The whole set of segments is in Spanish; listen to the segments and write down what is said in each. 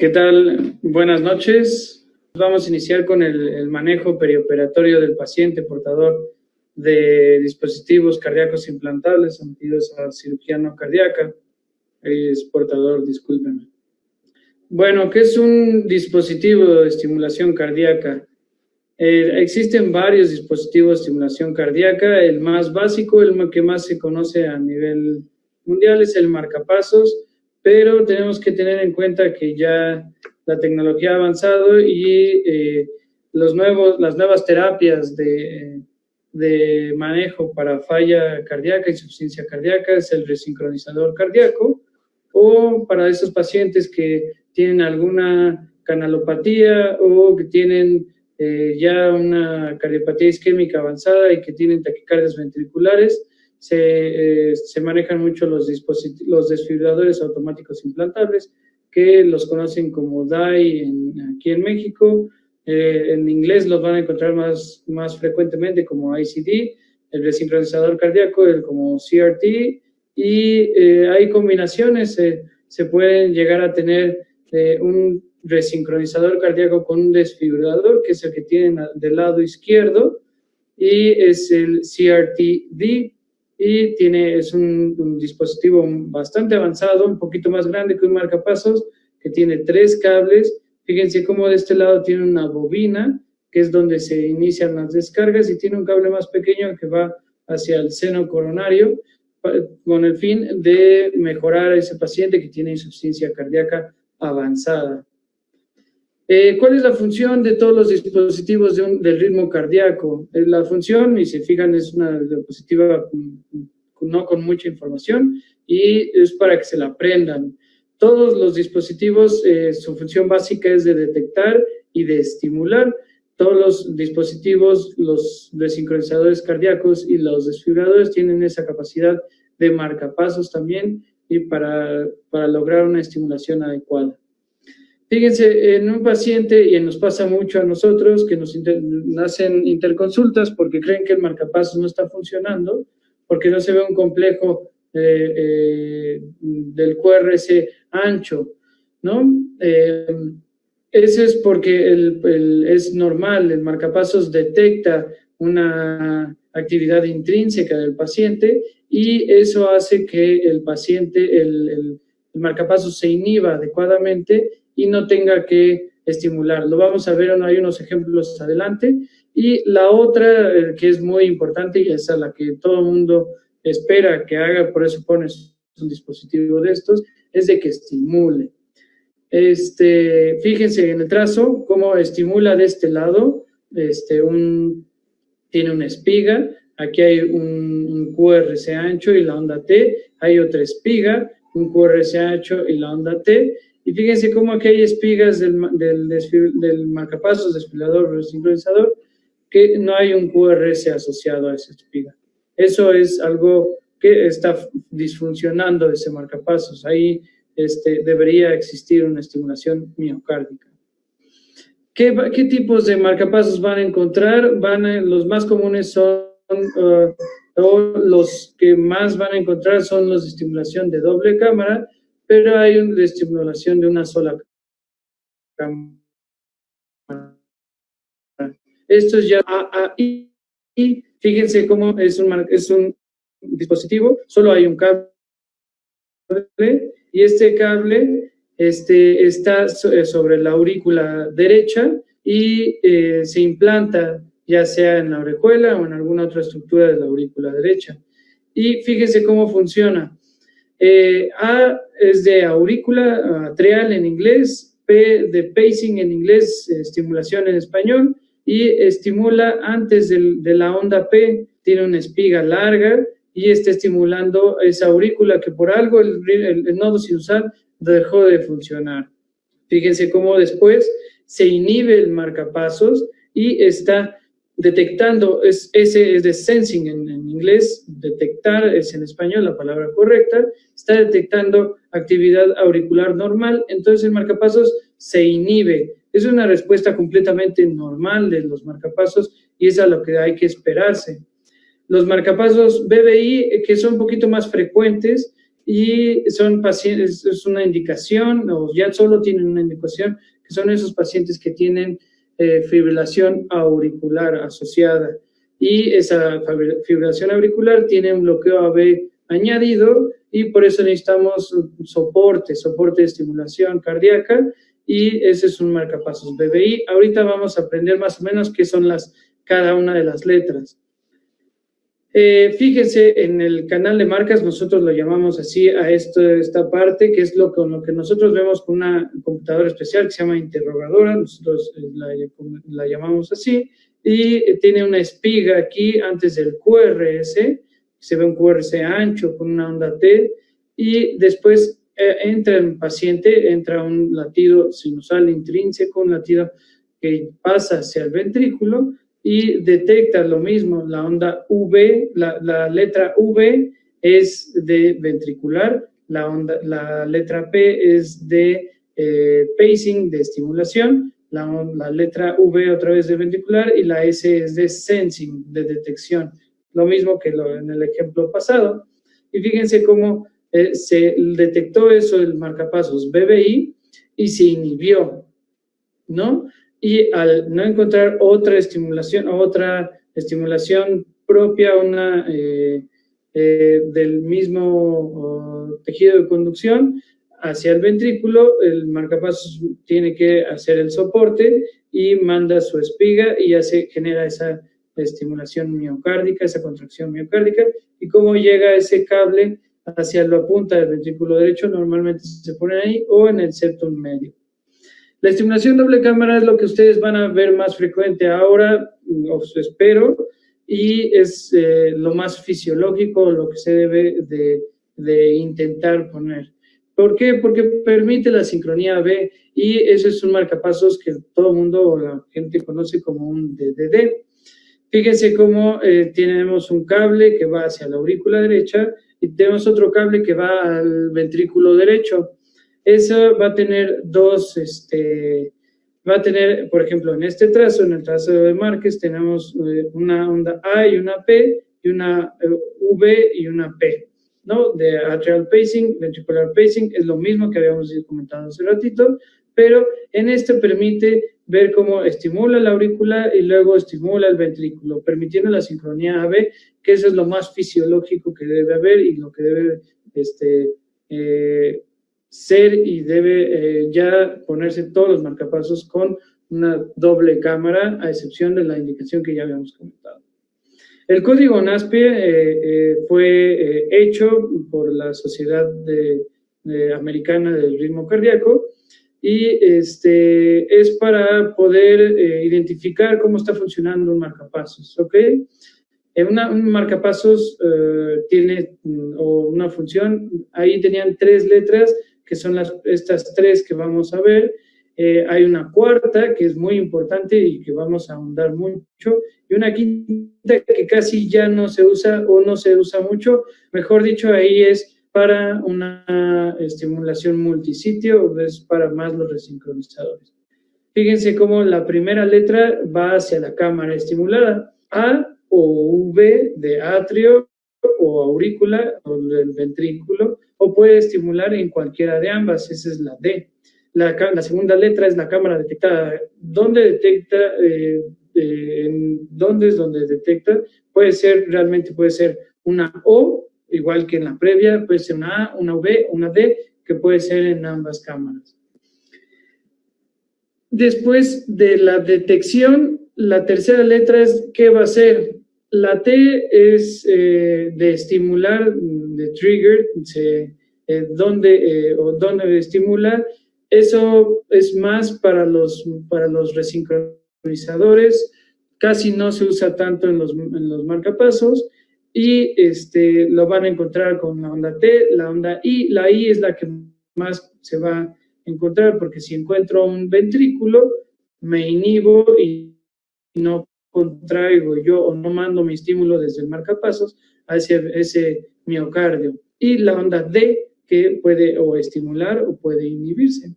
¿Qué tal? Buenas noches. Vamos a iniciar con el manejo perioperatorio del paciente portador de dispositivos cardíacos implantables sometidos a cirugía no cardíaca. Es portador, discúlpenme. Bueno, ¿qué es un dispositivo de estimulación cardíaca? Existen varios dispositivos de estimulación cardíaca. El más básico, el que más se conoce a nivel mundial, es el marcapasos, pero tenemos que tener en cuenta que ya la tecnología ha avanzado y las nuevas terapias de manejo para falla cardíaca, insuficiencia cardíaca, es el resincronizador cardíaco, o para esos pacientes que tienen alguna canalopatía o que tienen ya una cardiopatía isquémica avanzada y que tienen taquicardias ventriculares, se manejan mucho los desfibriladores automáticos implantables, que los conocen como DAI aquí en México. En inglés los van a encontrar más frecuentemente como ICD, el resincronizador cardíaco, como CRT, y hay combinaciones. Se pueden llegar a tener un resincronizador cardíaco con un desfibrilador, que es el que tienen del lado izquierdo, y es el CRT-D, y es un dispositivo bastante avanzado, un poquito más grande que un marcapasos, que tiene 3 cables. Fíjense cómo de este lado tiene una bobina, que es donde se inician las descargas, y tiene un cable más pequeño que va hacia el seno coronario, con el fin de mejorar a ese paciente que tiene insuficiencia cardíaca avanzada. ¿Cuál es la función de todos los dispositivos del ritmo cardíaco? La función, y se fijan, es una diapositiva no con mucha información, y es para que se la aprendan. Todos los dispositivos, su función básica es de detectar y de estimular. Todos los dispositivos, los desincronizadores cardíacos y los desfibriladores tienen esa capacidad de marcapasos también, y para lograr una estimulación adecuada. Fíjense, en un paciente, y nos pasa mucho a nosotros, que nos hacen interconsultas porque creen que el marcapasos no está funcionando, porque no se ve un complejo del QRS ancho, ¿no? Eso es porque es normal, el marcapasos detecta una actividad intrínseca del paciente, y eso hace que el paciente, el marcapasos se inhiba adecuadamente y no tenga que estimular. Lo vamos a ver, hay unos ejemplos adelante. Y la otra, que es muy importante, y es a la que todo el mundo espera que haga, por eso pones un dispositivo de estos, es de que estimule. Fíjense en el trazo cómo estimula de este lado. Tiene una espiga, aquí hay un QRS ancho y la onda T, hay otra espiga, un QRS ancho y la onda T. Y fíjense cómo aquí hay espigas del marcapasos, desfibrilador o sincronizador, que no hay un QRS asociado a esa espiga. Eso es algo que está disfuncionando ese marcapasos. Ahí debería existir una estimulación miocárdica. ¿Qué tipos de marcapasos van a encontrar? Los más comunes son, o los que más van a encontrar son los de estimulación de doble cámara, pero hay un de estimulación de una sola cámara. Esto es ya AAI. Fíjense cómo es un dispositivo, solo hay un cable, y este cable está sobre la aurícula derecha y se implanta ya sea en la orejuela o en alguna otra estructura de la aurícula derecha. Y fíjense cómo funciona. A es de aurícula, atrial en inglés, P de pacing en inglés, estimulación en español, y estimula antes de la onda P, tiene una espiga larga y está estimulando esa aurícula que por algo el nodo sinusal dejó de funcionar. Fíjense cómo después se inhibe el marcapasos y está detectando, ese es de sensing en inglés, detectar es en español la palabra correcta, está detectando actividad auricular normal, entonces el marcapasos se inhibe. Es una respuesta completamente normal de los marcapasos y es a lo que hay que esperarse. Los marcapasos BBI, que son un poquito más frecuentes y son pacientes, es una indicación, o ya solo tienen una indicación, que son esos pacientes que tienen fibrilación auricular asociada, y esa fibrilación auricular tiene un bloqueo AB añadido, y por eso necesitamos soporte de estimulación cardíaca, y ese es un marcapasos BBI. Ahorita vamos a aprender más o menos qué son cada una de las letras. Fíjense, en el canal de marcas nosotros lo llamamos así a esta parte, que es con lo que nosotros vemos con una computadora especial que se llama interrogadora, nosotros la llamamos así, y tiene una espiga aquí antes del QRS, se ve un QRS ancho con una onda T, y después entra el paciente, entra un latido sinusal intrínseco, un latido que pasa hacia el ventrículo, y detecta lo mismo, la onda V, la letra V es de ventricular, la letra P es de pacing, de estimulación, la letra V otra vez de ventricular, y la S es de sensing, de detección, lo mismo que en el ejemplo pasado. Y fíjense cómo se detectó eso, el marcapasos BBI, y se inhibió, ¿no? Y al no encontrar otra estimulación propia, del mismo tejido de conducción hacia el ventrículo, el marcapasos tiene que hacer el soporte y manda su espiga y genera esa estimulación miocárdica, esa contracción miocárdica. Y cómo llega ese cable hacia la punta del ventrículo derecho, normalmente se pone ahí o en el septum medio. La estimulación doble cámara es lo que ustedes van a ver más frecuente ahora, os espero, y es lo más fisiológico, lo que se debe de intentar poner. ¿Por qué? Porque permite la sincronía B, y eso es un marcapasos que todo el mundo o la gente conoce como un DDD. Fíjense cómo tenemos un cable que va hacia la aurícula derecha y tenemos otro cable que va al ventrículo derecho. Eso va a tener por ejemplo, en este trazo, en el trazo de Márquez, tenemos una onda A y una P, y una V y una P, ¿no? De atrial pacing, ventricular pacing, es lo mismo que habíamos comentado hace ratito, pero en este permite ver cómo estimula la aurícula y luego estimula el ventrículo, permitiendo la sincronía AB, que eso es lo más fisiológico que debe haber y lo que debe ser, y debe ya ponerse todos los marcapasos con una doble cámara, a excepción de la indicación que ya habíamos comentado. El código NASPE fue hecho por la Sociedad Americana del Ritmo Cardíaco, y es para poder identificar cómo está funcionando un marcapasos, ¿ok? Un marcapasos tiene una función, ahí tenían 3 letras, que son estas 3 que vamos a ver. Hay una cuarta que es muy importante y que vamos a ahondar mucho, y una quinta que casi ya no se usa o no se usa mucho, mejor dicho, ahí es para una estimulación multisitio, o es para más los resincronizadores. Fíjense cómo la primera letra va hacia la cámara estimulada, A o V de atrio o aurícula o del ventrículo, o puede estimular en cualquiera de ambas, esa es la D. La segunda letra es la cámara detectada. ¿Dónde detecta? ¿Dónde es donde detecta? Realmente puede ser una O, igual que en la previa, puede ser una A, una V, una D, que puede ser en ambas cámaras. Después de la detección, la tercera letra es ¿qué va a hacer? La T es de estimular, de trigger, ¿dónde estimula? Eso es más para los resincronizadores, casi no se usa tanto en los marcapasos, y lo van a encontrar con la onda T, la onda I. La I es la que más se va a encontrar, porque si encuentro un ventrículo, me inhibo y no contraigo yo o no mando mi estímulo desde el marcapasos hacia ese miocardio. Y la onda D, que puede o estimular o puede inhibirse.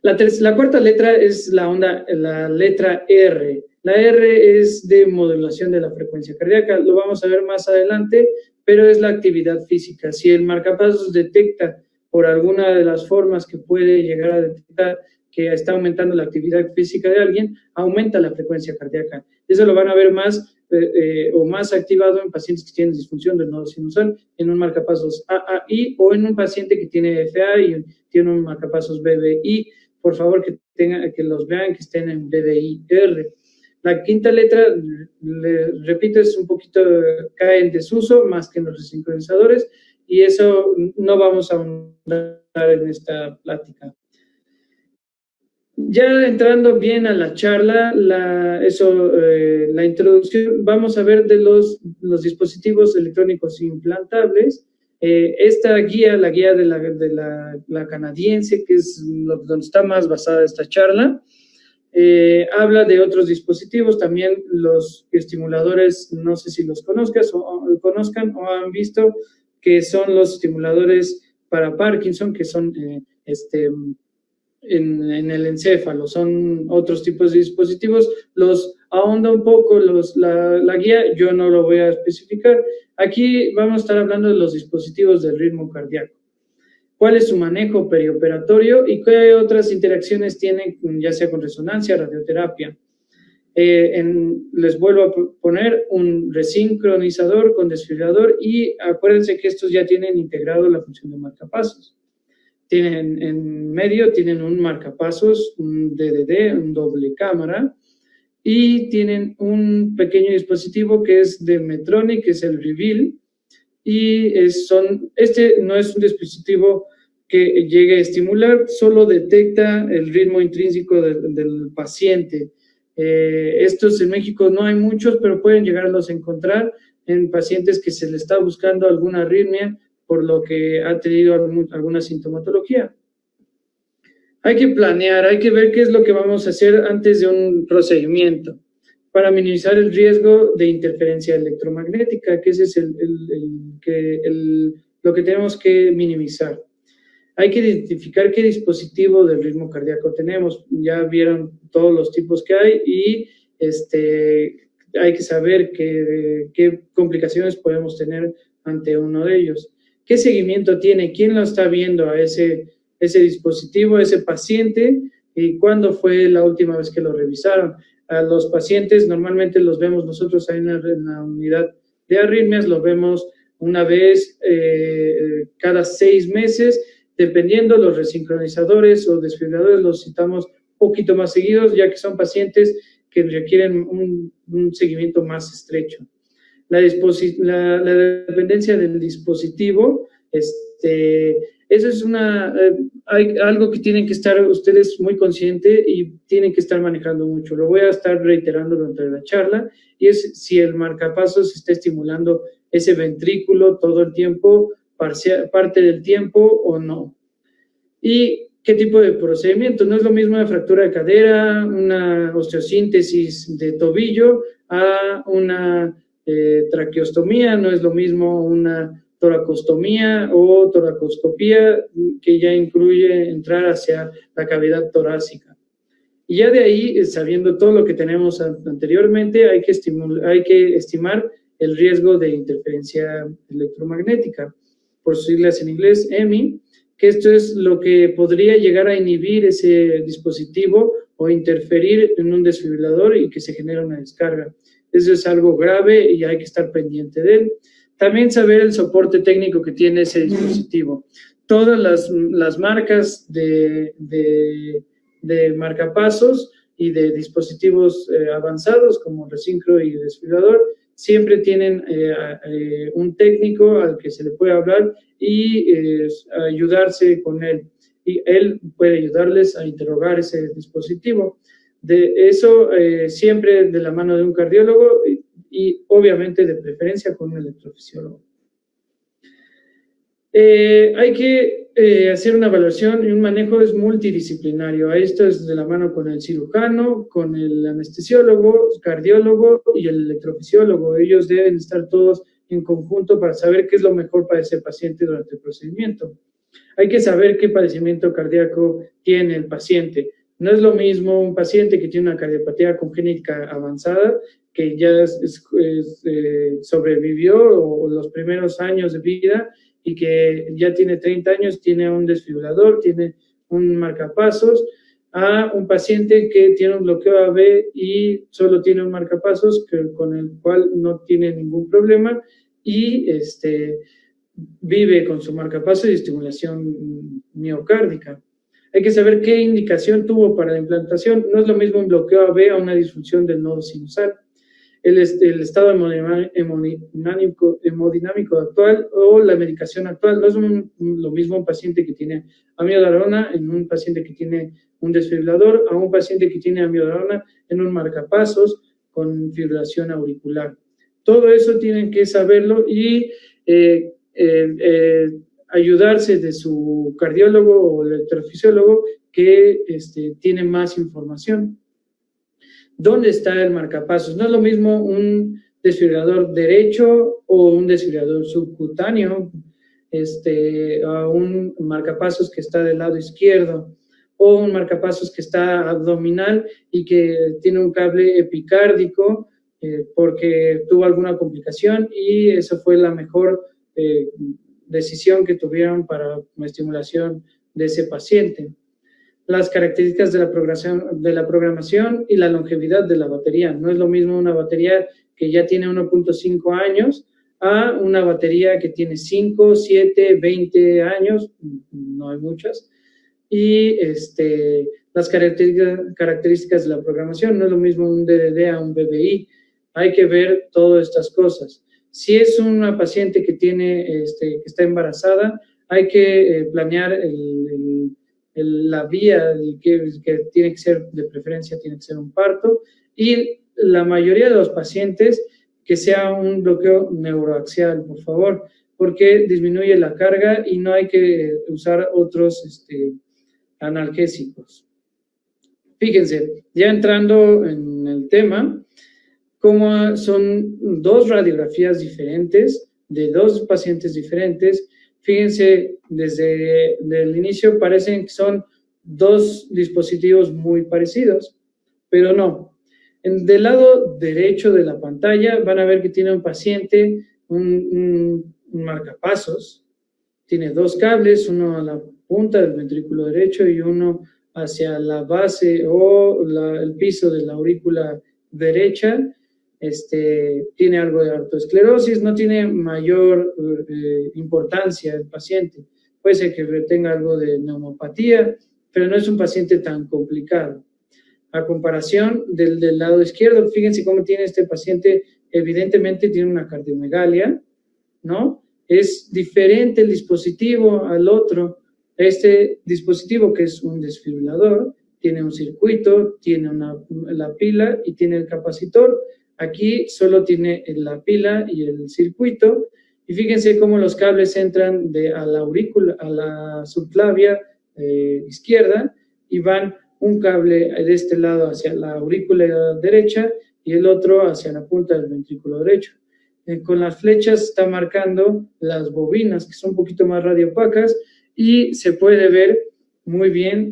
La cuarta letra es la letra R. La R es de modulación de la frecuencia cardíaca, lo vamos a ver más adelante, pero es la actividad física. Si el marcapasos detecta por alguna de las formas que puede llegar a detectar que está aumentando la actividad física de alguien, aumenta la frecuencia cardíaca. Eso lo van a ver más o más activado en pacientes que tienen disfunción del nodo sinusal, en un marcapasos AAI, o en un paciente que tiene FA y tiene un marcapasos BBI. Por favor, que los vean, que estén en BBI-R. La quinta letra, repito, es un poquito, cae en desuso más que en los resincronizadores, y eso no vamos a ahondar en esta plática. Ya entrando bien a la charla, la introducción, vamos a ver de los dispositivos electrónicos implantables. Esta guía, la guía de la canadiense, que es donde está más basada esta charla, habla de otros dispositivos, también los estimuladores, no sé si los conozcan o han visto, que son los estimuladores para Parkinson, que son en el encéfalo, son otros tipos de dispositivos. Los ahonda un poco la guía, yo no lo voy a especificar. Aquí vamos a estar hablando de los dispositivos del ritmo cardíaco. ¿Cuál es su manejo perioperatorio y qué otras interacciones tienen, ya sea con resonancia, radioterapia? Les vuelvo a poner un resincronizador con desfibrilador, y acuérdense que estos ya tienen integrado la función de marcapasos. Tienen en medio, tienen un marcapasos, un DDD, un doble cámara, y tienen un pequeño dispositivo que es de Medtronic, que es el Reveal, y este no es un dispositivo que llegue a estimular, solo detecta el ritmo intrínseco del paciente. Estos en México no hay muchos, pero pueden llegarlos a encontrar en pacientes que se le está buscando alguna arritmia, por lo que ha tenido alguna sintomatología. Hay que planear, hay que ver qué es lo que vamos a hacer antes de un procedimiento para minimizar el riesgo de interferencia electromagnética, que ese es lo que tenemos que minimizar. Hay que identificar qué dispositivo del ritmo cardíaco tenemos. Ya vieron todos los tipos que hay, y hay que saber qué complicaciones podemos tener ante uno de ellos. ¿Qué seguimiento tiene? ¿Quién lo está viendo a ese dispositivo, a ese paciente? ¿Y cuándo fue la última vez que lo revisaron? A los pacientes normalmente los vemos nosotros ahí en la unidad de arritmias, lo vemos una vez cada 6 meses, dependiendo. Los resincronizadores o desfibriladores los citamos un poquito más seguidos, ya que son pacientes que requieren un seguimiento más estrecho. La dependencia del dispositivo, eso es algo que tienen que estar ustedes muy conscientes y tienen que estar manejando mucho. Lo voy a estar reiterando durante la charla, y es si el marcapasos está estimulando ese ventrículo todo el tiempo, parte del tiempo o no. Y qué tipo de procedimiento. No es lo mismo una fractura de cadera, una osteosíntesis de tobillo, a una traqueostomía. No es lo mismo una toracostomía o toracoscopía, que ya incluye entrar hacia la cavidad torácica. Y ya de ahí, sabiendo todo lo que tenemos anteriormente, hay que estimar el riesgo de interferencia electromagnética, por siglas en inglés, EMI, que esto es lo que podría llegar a inhibir ese dispositivo o interferir en un desfibrilador y que se genere una descarga. Eso es algo grave y hay que estar pendiente de él. También saber el soporte técnico que tiene ese dispositivo. Todas las marcas de marcapasos y de dispositivos avanzados como resincro y desfibrilador siempre tienen un técnico al que se le puede hablar y ayudarse con él. Y él puede ayudarles a interrogar ese dispositivo. De eso siempre de la mano de un cardiólogo y obviamente de preferencia con un electrofisiólogo. Hay que hacer una evaluación y un manejo es multidisciplinario. Esto es de la mano con el cirujano, con el anestesiólogo, cardiólogo y el electrofisiólogo. Ellos deben estar todos en conjunto para saber qué es lo mejor para ese paciente durante el procedimiento. Hay que saber qué padecimiento cardíaco tiene el paciente. No es lo mismo un paciente que tiene una cardiopatía congénita avanzada que ya sobrevivió o los primeros años de vida y que ya tiene 30 años, tiene un desfibrilador, tiene un marcapasos, a un paciente que tiene un bloqueo AB y solo tiene un marcapasos con el cual no tiene ningún problema y vive con su marcapasos y estimulación miocárdica. Hay que saber qué indicación tuvo para la implantación. No es lo mismo un bloqueo AB a una disfunción del nodo sinusal. El estado hemodinámico actual o la medicación actual. No es lo mismo un paciente que tiene amiodarona en un paciente que tiene un desfibrilador a un paciente que tiene amiodarona en un marcapasos con fibrilación auricular. Todo eso tienen que saberlo y ayudarse de su cardiólogo o electrofisiólogo que tiene más información. ¿Dónde está el marcapasos? No es lo mismo un desfibrilador derecho o un desfibrilador subcutáneo, a un marcapasos que está del lado izquierdo, o un marcapasos que está abdominal y que tiene un cable epicárdico porque tuvo alguna complicación y esa fue la mejor decisión que tuvieron para la estimulación de ese paciente. Las características de la programación y la longevidad de la batería. No es lo mismo una batería que ya tiene 1.5 años a una batería que tiene 5, 7, 20 años, no hay muchas, y las características de la programación. No es lo mismo un DDD a un BBI. Hay que ver todas estas cosas. Si es una paciente que que está embarazada, hay que planear la vía que tiene que ser, de preferencia, tiene que ser un parto, y la mayoría de los pacientes que sea un bloqueo neuroaxial, por favor, porque disminuye la carga y no hay que usar otros analgésicos. Fíjense, ya entrando en el tema, como son dos radiografías diferentes de dos pacientes diferentes. Fíjense, desde el inicio parecen que son dos dispositivos muy parecidos, pero no. Del lado derecho de la pantalla van a ver que tiene un paciente un marcapasos. Tiene dos cables, uno a la punta del ventrículo derecho y uno hacia la base o el piso de la aurícula derecha. Tiene algo de arteriosclerosis, no tiene mayor importancia el paciente. Puede ser que tenga algo de neumopatía, pero no es un paciente tan complicado. A comparación del lado izquierdo, fíjense cómo tiene este paciente, evidentemente tiene una cardiomegalia, ¿no? Es diferente el dispositivo al otro. Este dispositivo, que es un desfibrilador, tiene un circuito, tiene la pila y tiene el capacitor. Aquí solo tiene la pila y el circuito. Y fíjense cómo los cables entran a la aurícula, a la subclavia izquierda, y van un cable de este lado hacia la aurícula derecha y el otro hacia la punta del ventrículo derecho. Con las flechas está marcando las bobinas, que son un poquito más radioopacas, y se puede ver muy bien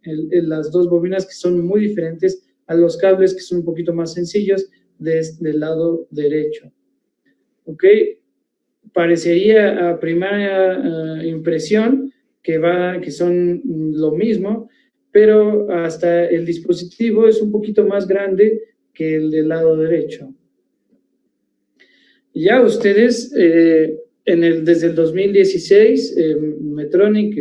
las dos bobinas, que son muy diferentes a los cables, que son un poquito más sencillos del lado derecho. ¿Ok? Parecería a primera impresión que son lo mismo, pero hasta el dispositivo es un poquito más grande que el del lado derecho. Ya ustedes, desde el 2016, Medtronic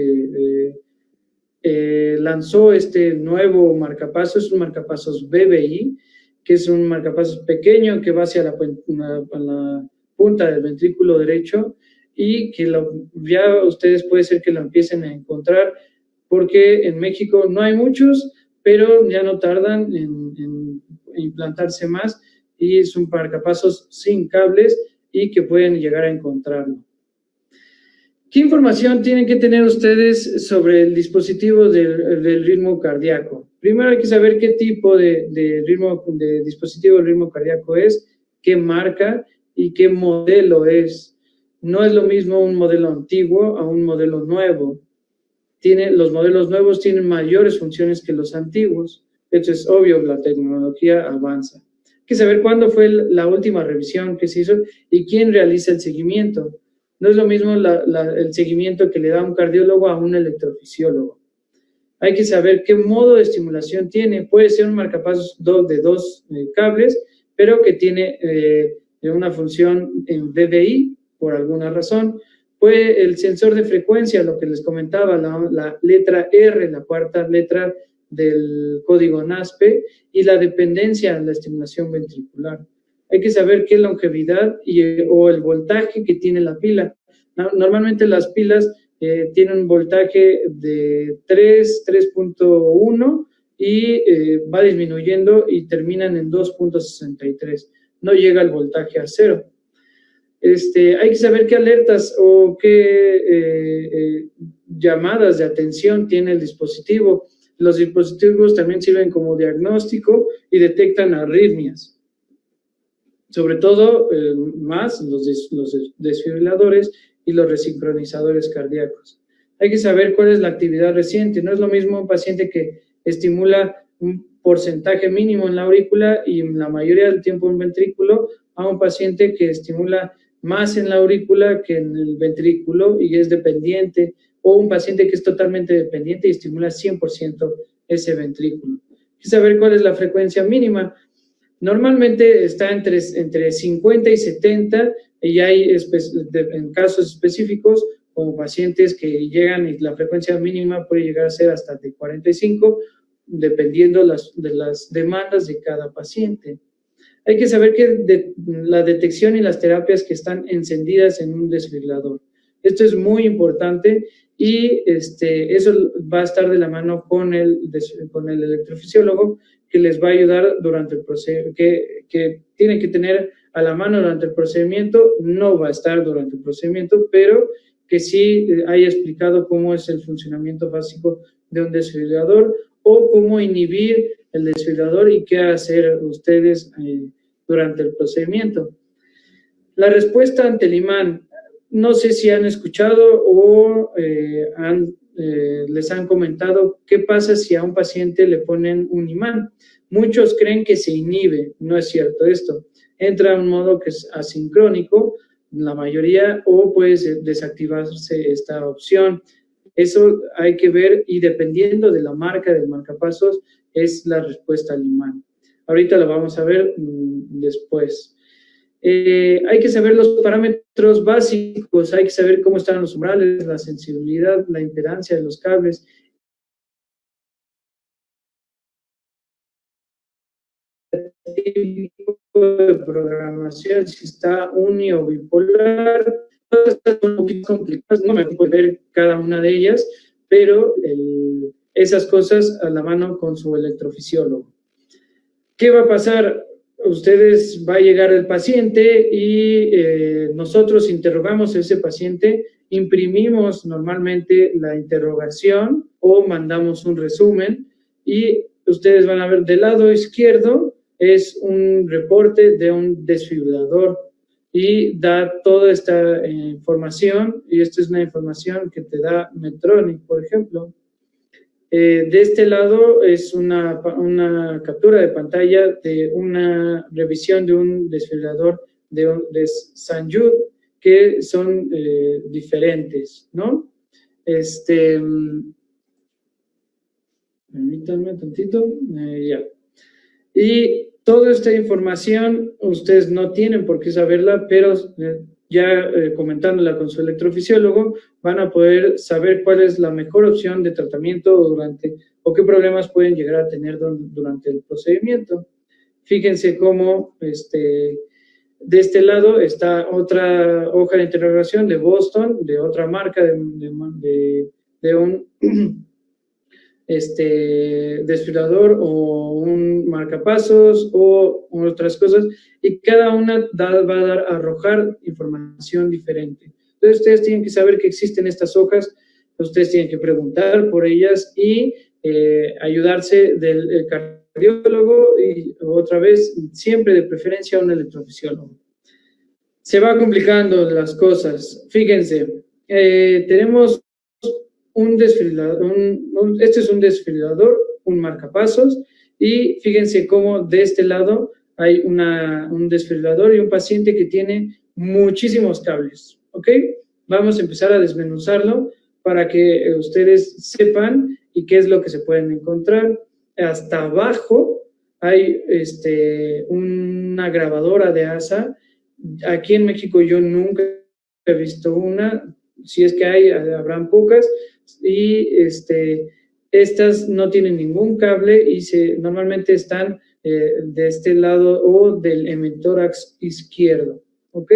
lanzó este nuevo marcapasos, es un marcapasos BBI, que es un marcapasos pequeño que va hacia la punta del ventrículo derecho, y que ya ustedes puede ser que lo empiecen a encontrar, porque en México no hay muchos, pero ya no tardan en implantarse más, y es un marcapasos sin cables y que pueden llegar a encontrarlo. ¿Qué información tienen que tener ustedes sobre el dispositivo del ritmo cardíaco? Primero hay que saber qué tipo de dispositivo del ritmo cardíaco es, qué marca y qué modelo es. No es lo mismo un modelo antiguo a un modelo nuevo. Los modelos nuevos tienen mayores funciones que los antiguos. Esto es obvio, la tecnología avanza. que saber cuándo fue la última revisión que se hizo y quién realiza el seguimiento. No es lo mismo el seguimiento que le da un cardiólogo a un electrofisiólogo. Hay que saber qué modo de estimulación tiene. Puede ser un marcapasos de dos cables, pero que tiene una función en VDI por alguna razón. Puede el sensor de frecuencia, lo que les comentaba, la letra R, la cuarta letra del código NASPE, y la dependencia en la estimulación ventricular. Hay que saber qué longevidad o el voltaje que tiene la pila. Normalmente las pilas tienen un voltaje de 3.1 y va disminuyendo y terminan en 2.63. No llega el voltaje a 0. Hay que saber qué alertas o qué llamadas de atención tiene el dispositivo. Los dispositivos también sirven como diagnóstico y detectan arritmias. Sobre todo, más los desfibriladores y los resincronizadores cardíacos. Hay que saber cuál es la actividad reciente. No es lo mismo un paciente que estimula un porcentaje mínimo en la aurícula y la mayoría del tiempo en ventrículo, a un paciente que estimula más en la aurícula que en el ventrículo y es dependiente, o un paciente que es totalmente dependiente y estimula 100% ese ventrículo. Hay que saber cuál es la frecuencia mínima. Normalmente está entre 50 y 70, y hay en casos específicos como pacientes que llegan y la frecuencia mínima puede llegar a ser hasta de 45, dependiendo de las demandas de cada paciente. Hay que saber que la detección y las terapias que están encendidas en un desfibrilador. Esto es muy importante y eso va a estar de la mano con el electrofisiólogo, que les va a ayudar durante el procedimiento, que tienen que tener a la mano durante el procedimiento. No va a estar durante el procedimiento, pero que sí haya explicado cómo es el funcionamiento básico de un desfibrilador o cómo inhibir el desfibrilador y qué hacer ustedes durante el procedimiento. La respuesta ante el imán. No sé si han escuchado o les han comentado qué pasa si a un paciente le ponen un imán. Muchos creen que se inhibe. No es cierto esto. Entra en un modo que es asincrónico, la mayoría, o puede desactivarse esta opción. Eso hay que ver y dependiendo de la marca del marcapasos es la respuesta al imán. Ahorita lo vamos a ver después. Hay que saber los parámetros básicos, hay que saber cómo están los umbrales, la sensibilidad, la impedancia de los cables. Tipo de programación, si está uni o bipolar, todas estas son un poquito complicadas, no me puedo ver cada una de ellas, pero esas cosas a la mano con su electrofisiólogo. ¿Qué va a pasar? Ustedes va a llegar el paciente y nosotros interrogamos a ese paciente, imprimimos normalmente la interrogación o mandamos un resumen y ustedes van a ver del lado izquierdo es un reporte de un desfibrilador y da toda esta información, y esta es una información que te da Medtronic, por ejemplo. De este lado es una captura de pantalla de una revisión de un desfibrilador de Sanjud, que son diferentes, ¿no? Permítanme tantito, ya. Y toda esta información ustedes no tienen por qué saberla, pero ya comentándola con su electrofisiólogo, van a poder saber cuál es la mejor opción de tratamiento o qué problemas pueden llegar a tener durante el procedimiento. Fíjense cómo de este lado está otra hoja de interrogación de Boston, de otra marca, de un desfibrilador o un marcapasos o otras cosas, y cada una va a arrojar información diferente. Entonces ustedes tienen que saber que existen estas hojas, ustedes tienen que preguntar por ellas y ayudarse del cardiólogo y otra vez siempre de preferencia un electrofisiólogo. Se va complicando las cosas. Fíjense, tenemos un desfibrilador, este es un desfibrilador, un marcapasos, y fíjense cómo de este lado hay un desfibrilador y un paciente que tiene muchísimos cables, ¿ok? Vamos a empezar a desmenuzarlo para que ustedes sepan y qué es lo que se pueden encontrar. Hasta abajo hay una grabadora de ASA. Aquí en México yo nunca he visto una, si es que hay, habrán pocas, y estas no tienen ningún cable y normalmente están de este lado o del hemistórax izquierdo, ¿ok?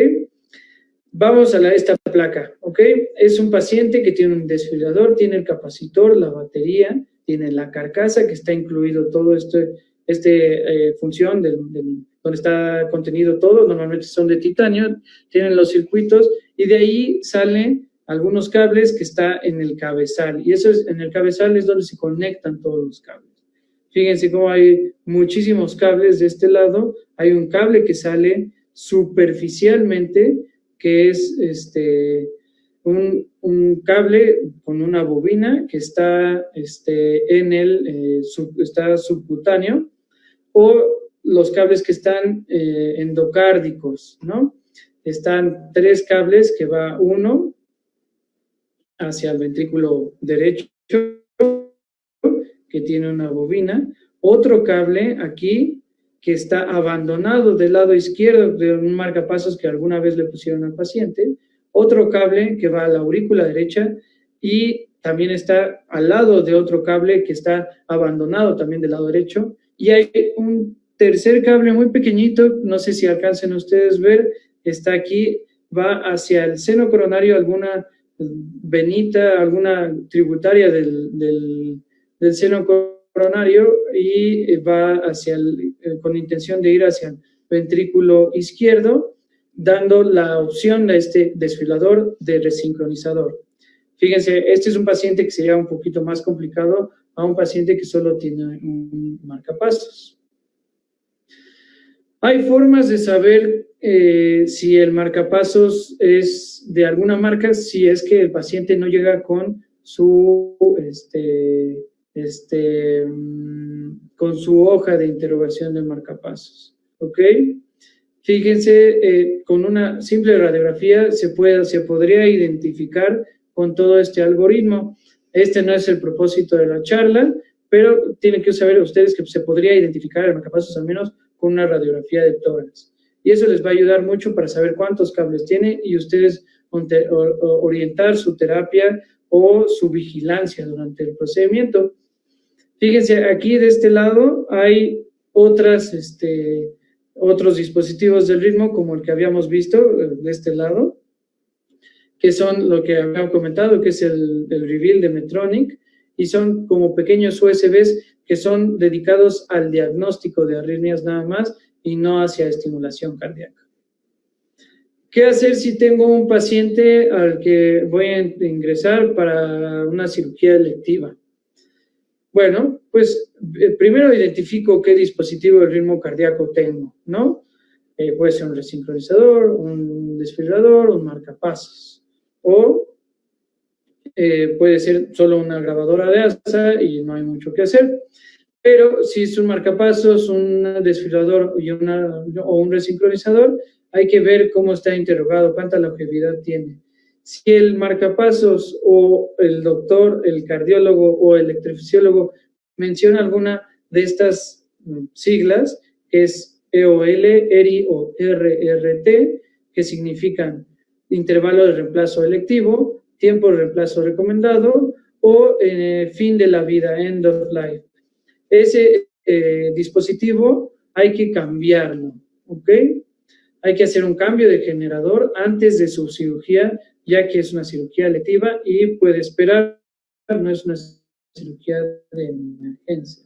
Vamos a esta placa, ¿ok? Es un paciente que tiene un desfibrilador, tiene el capacitor, la batería, tiene la carcasa que está incluido todo función donde está contenido todo, normalmente son de titanio, tienen los circuitos y de ahí salen algunos cables que está en el cabezal y en el cabezal es donde se conectan todos los cables. Fíjense cómo hay muchísimos cables de este lado, hay un cable que sale superficialmente que es un cable con una bobina que está está subcutáneo, o los cables que están endocárdicos, ¿no? Están 3 cables que va uno hacia el ventrículo derecho, que tiene una bobina, otro cable aquí que está abandonado del lado izquierdo de un marcapasos que alguna vez le pusieron al paciente, otro cable que va a la aurícula derecha y también está al lado de otro cable que está abandonado también del lado derecho, y hay un tercer cable muy pequeñito, no sé si alcancen ustedes ver, está aquí, va hacia el seno coronario, alguna venita, alguna tributaria del seno coronario, y va con intención de ir hacia el ventrículo izquierdo, dando la opción de este desfibrilador de resincronizador. Fíjense, este es un paciente que sería un poquito más complicado a un paciente que solo tiene un marcapasos. Hay formas de saber si el marcapasos es de alguna marca, si es que el paciente no llega con su con su hoja de interrogación de marcapasos, ¿ok? Fíjense, con una simple radiografía se podría identificar con todo este algoritmo. Este no es el propósito de la charla, pero tienen que saber ustedes que se podría identificar el marcapasos al menos con una radiografía de tórax. Y eso les va a ayudar mucho para saber cuántos cables tiene y ustedes orientar su terapia o su vigilancia durante el procedimiento. Fíjense, aquí de este lado hay otros dispositivos del ritmo, como el que habíamos visto de este lado, que son lo que habíamos comentado, que es el Reveal de Medtronic, y son como pequeños USBs que son dedicados al diagnóstico de arritmias nada más y no hacia estimulación cardíaca. ¿Qué hacer si tengo un paciente al que voy a ingresar para una cirugía electiva? Bueno, pues primero identifico qué dispositivo de ritmo cardíaco tengo, ¿no? Puede ser un resincronizador, un desfibrilador, un marcapasos, o puede ser solo una grabadora de ASA y no hay mucho que hacer. Pero si es un marcapasos, un desfibrilador o un resincronizador, hay que ver cómo está interrogado, cuánta longevidad tiene. Si el marcapasos o el doctor, el cardiólogo o el electrofisiólogo menciona alguna de estas siglas, que es EOL, ERI o RRT, que significan intervalo de reemplazo electivo, tiempo de reemplazo recomendado o fin de la vida, end of life. Ese dispositivo hay que cambiarlo, ¿ok? Hay que hacer un cambio de generador antes de su cirugía, ya que es una cirugía electiva y puede esperar, no es una cirugía de emergencia.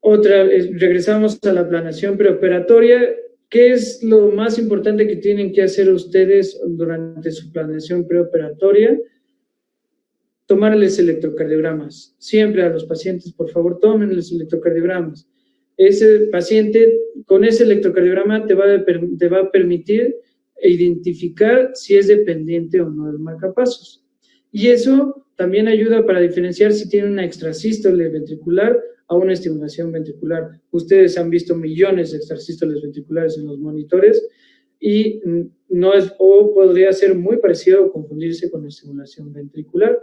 Regresamos a la planeación preoperatoria. ¿Qué es lo más importante que tienen que hacer ustedes durante su planeación preoperatoria? Tomarles electrocardiogramas. Siempre a los pacientes, por favor, tómenles electrocardiogramas. Ese paciente, con ese electrocardiograma te va a permitir identificar si es dependiente o no del marcapasos. Y eso también ayuda para diferenciar si tiene una extrasístole ventricular a una estimulación ventricular. Ustedes han visto millones de extrasístoles ventriculares en los monitores y no es, o podría ser muy parecido o confundirse con la estimulación ventricular.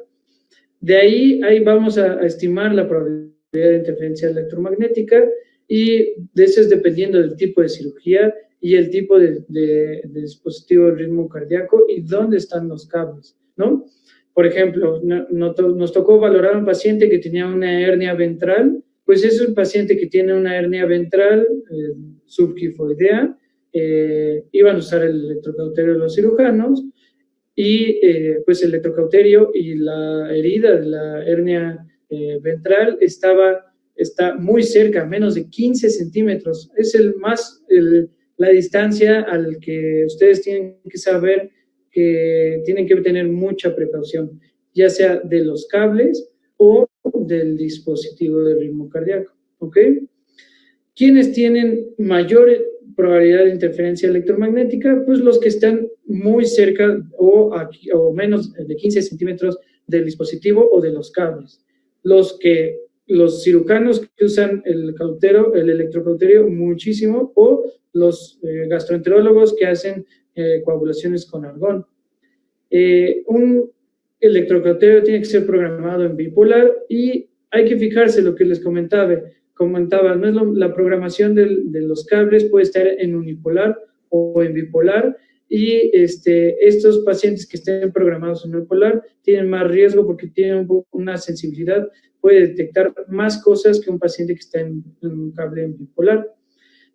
De ahí vamos a estimar la probabilidad de interferencia electromagnética y de eso es dependiendo del tipo de cirugía y el tipo de dispositivo de ritmo cardíaco y dónde están los cables, ¿no? Por ejemplo, nos tocó valorar a un paciente que tenía una hernia ventral, pues es un paciente que tiene una hernia ventral subquifoidea, iban a usar el electrocauterio de los cirujanos y pues el electrocauterio y la herida de la hernia ventral está muy cerca, menos de 15 centímetros. Es la distancia al que ustedes tienen que saber que tienen que tener mucha precaución, ya sea de los cables o del dispositivo de ritmo cardíaco, ¿ok? ¿Quiénes tienen mayor probabilidad de interferencia electromagnética? Pues los que están muy cerca o menos de 15 centímetros del dispositivo o de los cables. Los cirujanos que usan el electrocauterio muchísimo, o los gastroenterólogos que hacen coagulaciones con argón. Un electrocauterio tiene que ser programado en bipolar y hay que fijarse lo que les comentaba, no es la programación de los cables, puede estar en unipolar o en bipolar, y estos pacientes que estén programados en unipolar tienen más riesgo porque tienen una sensibilidad, puede detectar más cosas que un paciente que está en un cable en bipolar.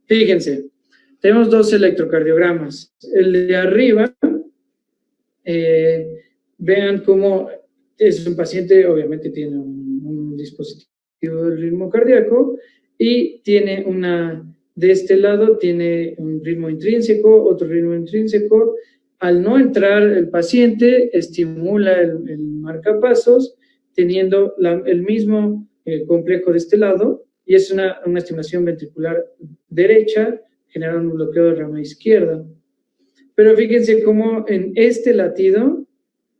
Fíjense, tenemos dos electrocardiogramas. El de arriba, vean cómo es un paciente, obviamente tiene un dispositivo del ritmo cardíaco y tiene de este lado tiene un ritmo intrínseco, otro ritmo intrínseco. Al no entrar el paciente, estimula el marcapasos, teniendo el mismo complejo de este lado, y es una estimulación ventricular derecha, genera un bloqueo de rama izquierda. Pero fíjense cómo en este latido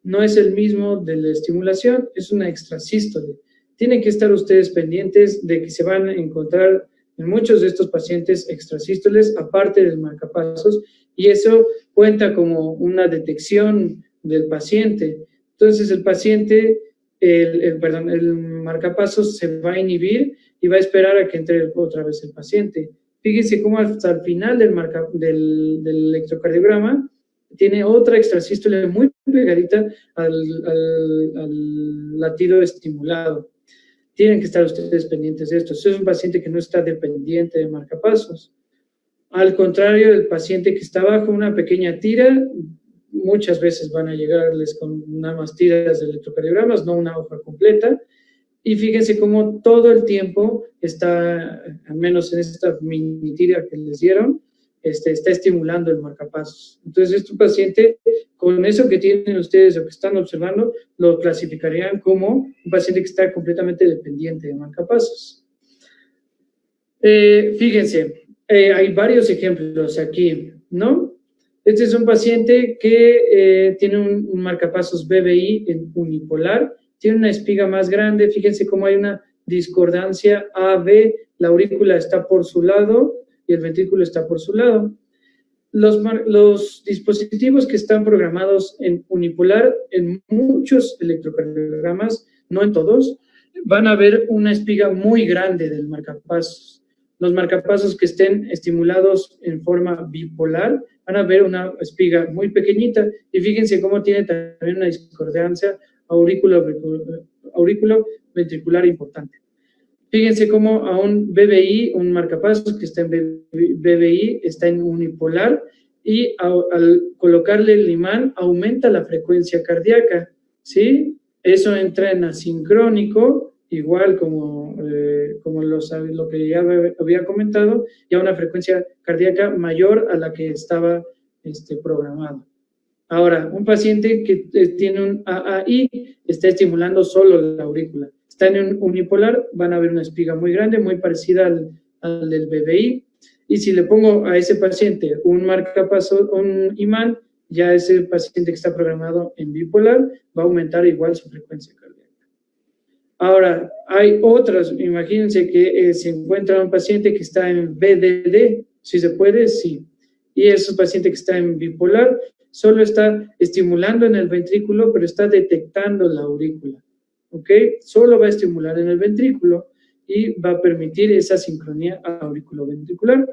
no es el mismo de la estimulación, es una extrasístole. Tienen que estar ustedes pendientes de que se van a encontrar en muchos de estos pacientes extrasístoles, aparte del marcapasos, y eso cuenta como una detección del paciente. Entonces el paciente, el marcapasos se va a inhibir y va a esperar a que entre otra vez el paciente. Fíjense cómo hasta el final del electrocardiograma tiene otra extrasístole muy pegadita al latido estimulado. Tienen que estar ustedes pendientes de esto. Si es un paciente que no está dependiente de marcapasos. Al contrario del paciente que está bajo una pequeña tira, muchas veces van a llegarles con nada más tiras de electrocardiogramas, no una hoja completa. Y fíjense cómo todo el tiempo está, al menos en esta mini tira que les dieron, está estimulando el marcapasos. Entonces, este paciente, con eso que tienen ustedes o que están observando, lo clasificarían como un paciente que está completamente dependiente de marcapasos. Fíjense, hay varios ejemplos aquí, ¿no? Este es un paciente que tiene un marcapasos BBI en unipolar, tiene una espiga más grande, fíjense cómo hay una discordancia AB, la aurícula está por su lado y el ventrículo está por su lado. Los dispositivos que están programados en unipolar, en muchos electrocardiogramas, no en todos, van a ver una espiga muy grande del marcapasos. Los marcapasos que estén estimulados en forma bipolar van a ver una espiga muy pequeñita, y fíjense cómo tiene también una discordancia aurículo-ventricular importante. Fíjense cómo a un BBI, un marcapasos que está en BBI, está en unipolar, y al colocarle el imán aumenta la frecuencia cardíaca, ¿sí? Eso entra en asincrónico, igual como lo que ya había comentado, y a una frecuencia cardíaca mayor a la que estaba programado. Ahora, un paciente que tiene un AAI está estimulando solo la aurícula. Está en un unipolar, van a ver una espiga muy grande, muy parecida al del BBI. Y si le pongo a ese paciente un marcapasos, un imán, ya ese paciente que está programado en bipolar va a aumentar igual su frecuencia cardíaca. Ahora, hay otras, imagínense que se encuentra un paciente que está en BDD, si se puede, sí. Y es un paciente que está en bipolar, solo está estimulando en el ventrículo, pero está detectando la aurícula, ¿ok? Solo va a estimular en el ventrículo y va a permitir esa sincronía auriculoventricular.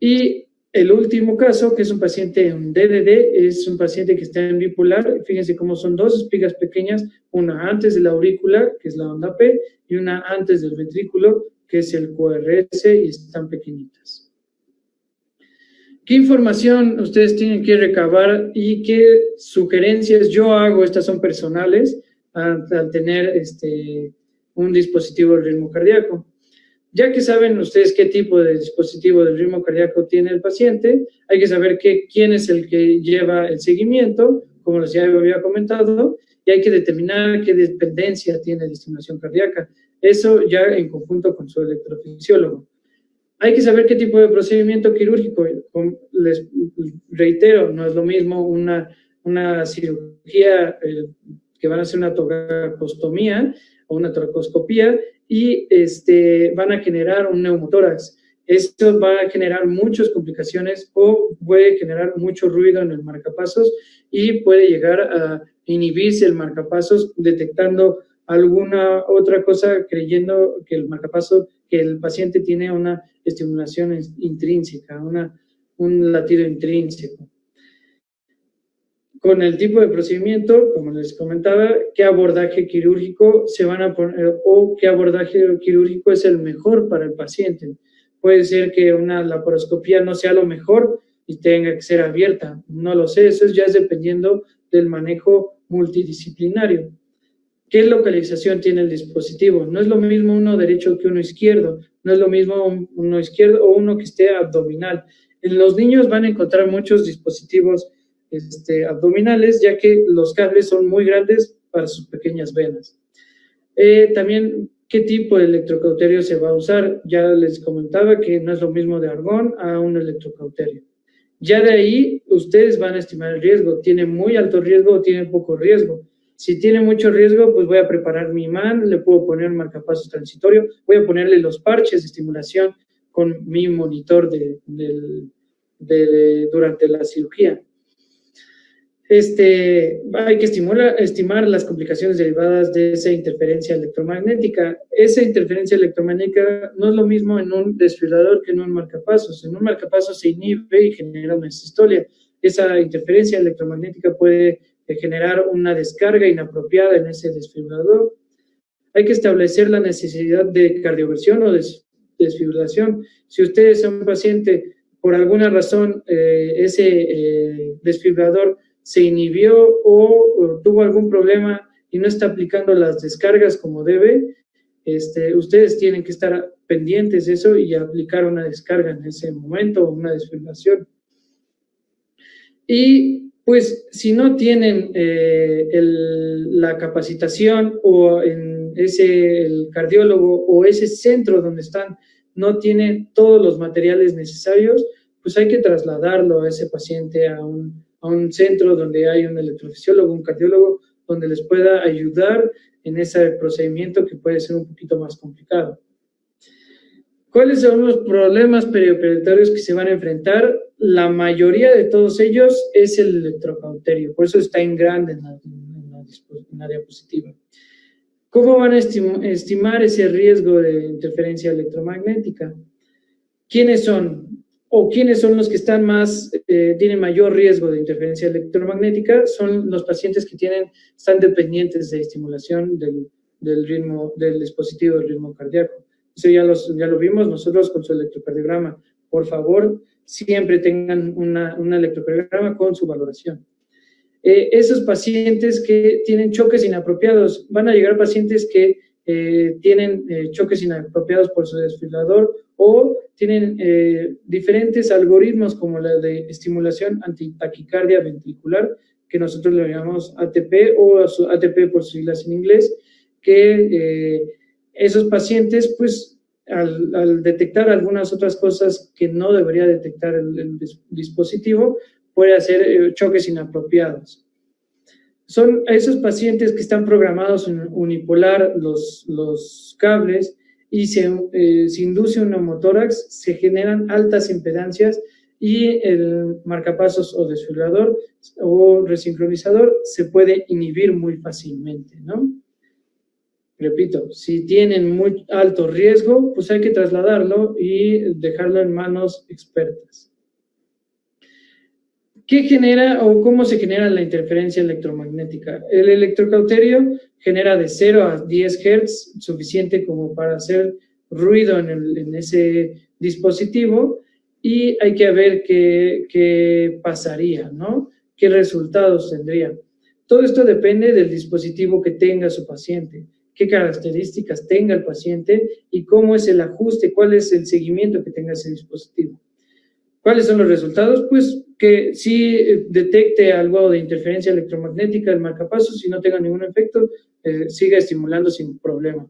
Y el último caso, que es un paciente en DDD, es un paciente que está en bipolar. Fíjense cómo son dos espigas pequeñas, una antes de la aurícula, que es la onda P, y una antes del ventrículo, que es el QRS, y están pequeñitas. ¿Qué información ustedes tienen que recabar y qué sugerencias yo hago? Estas son personales, al tener un dispositivo de ritmo cardíaco. Ya que saben ustedes qué tipo de dispositivo de ritmo cardíaco tiene el paciente, hay que saber quién es el que lleva el seguimiento, como les ya había comentado, y hay que determinar qué dependencia tiene la estimulación cardíaca. Eso ya en conjunto con su electrofisiólogo. Hay que saber qué tipo de procedimiento quirúrgico. Les reitero, no es lo mismo una cirugía que van a hacer una toracostomía o una toracoscopía y van a generar un neumotórax. Esto va a generar muchas complicaciones o puede generar mucho ruido en el marcapasos y puede llegar a inhibirse el marcapasos detectando alguna otra cosa creyendo que el marcapaso, que el paciente tiene una estimulación intrínseca, un latido intrínseco. Con el tipo de procedimiento, como les comentaba, qué abordaje quirúrgico se van a poner o qué abordaje quirúrgico es el mejor para el paciente. Puede ser que una laparoscopía no sea lo mejor y tenga que ser abierta. No lo sé, eso ya es dependiendo del manejo multidisciplinario. ¿Qué localización tiene el dispositivo? No es lo mismo uno derecho que uno izquierdo, no es lo mismo uno izquierdo o uno que esté abdominal. En los niños van a encontrar muchos dispositivos abdominales, ya que los cables son muy grandes para sus pequeñas venas. También, ¿qué tipo de electrocauterio se va a usar? Ya les comentaba que no es lo mismo de argón a un electrocauterio. Ya de ahí, ustedes van a estimar el riesgo. ¿Tiene muy alto riesgo o tiene poco riesgo? Si tiene mucho riesgo, pues voy a preparar mi imán, le puedo poner un marcapasos transitorio, voy a ponerle los parches de estimulación con mi monitor durante la cirugía. Hay que estimar las complicaciones derivadas de esa interferencia electromagnética. Esa interferencia electromagnética no es lo mismo en un desfibrilador que en un marcapasos. En un marcapasos se inhibe y genera una sistolia. Esa interferencia electromagnética puede generar una descarga inapropiada en ese desfibrilador. Hay que establecer la necesidad de cardioversión o desfibrilación. Si ustedes son un paciente, por alguna razón, ese desfibrilador se inhibió o tuvo algún problema y no está aplicando las descargas como debe, ustedes tienen que estar pendientes de eso y aplicar una descarga en ese momento o una desfibrilación. Y pues si no tienen la capacitación o el cardiólogo o ese centro donde están no tiene todos los materiales necesarios, pues hay que trasladarlo a ese paciente a un centro donde hay un electrofisiólogo, un cardiólogo, donde les pueda ayudar en ese procedimiento que puede ser un poquito más complicado. ¿Cuáles son los problemas perioperatorios que se van a enfrentar? La mayoría de todos ellos es el electrocauterio, por eso está en grande en la diapositiva. ¿Cómo van a estimar ese riesgo de interferencia electromagnética? ¿Quiénes son? ¿O quiénes son los que tienen mayor riesgo de interferencia electromagnética? Son los pacientes que están dependientes de estimulación del dispositivo del ritmo cardíaco. Eso ya lo vimos nosotros con su electrocardiograma. Por favor, siempre tengan un electrocardiograma con su valoración. Esos pacientes que tienen choques inapropiados, van a llegar pacientes que tienen choques inapropiados por su desfibrilador o tienen diferentes algoritmos como la de estimulación antitaquicardia ventricular, que nosotros le llamamos ATP o ATP por sus siglas en inglés, que esos pacientes, pues, al detectar algunas otras cosas que no debería detectar el dispositivo, puede hacer choques inapropiados. Son esos pacientes que están programados en unipolar los cables y se induce un neumotórax, se generan altas impedancias y el marcapasos o desfibrilador o resincronizador se puede inhibir muy fácilmente, ¿no? Repito, si tienen muy alto riesgo, pues hay que trasladarlo y dejarlo en manos expertas. ¿Qué genera o cómo se genera la interferencia electromagnética? El electrocauterio genera de 0 a 10 Hz, suficiente como para hacer ruido en ese dispositivo, y hay que ver qué pasaría, ¿no? ¿Qué resultados tendría? Todo esto depende del dispositivo que tenga su paciente, qué características tenga el paciente y cómo es el ajuste, cuál es el seguimiento que tenga ese dispositivo. ¿Cuáles son los resultados? Pues que sí detecte algo de interferencia electromagnética el marcapasos y no tenga ningún efecto, siga estimulando sin problema.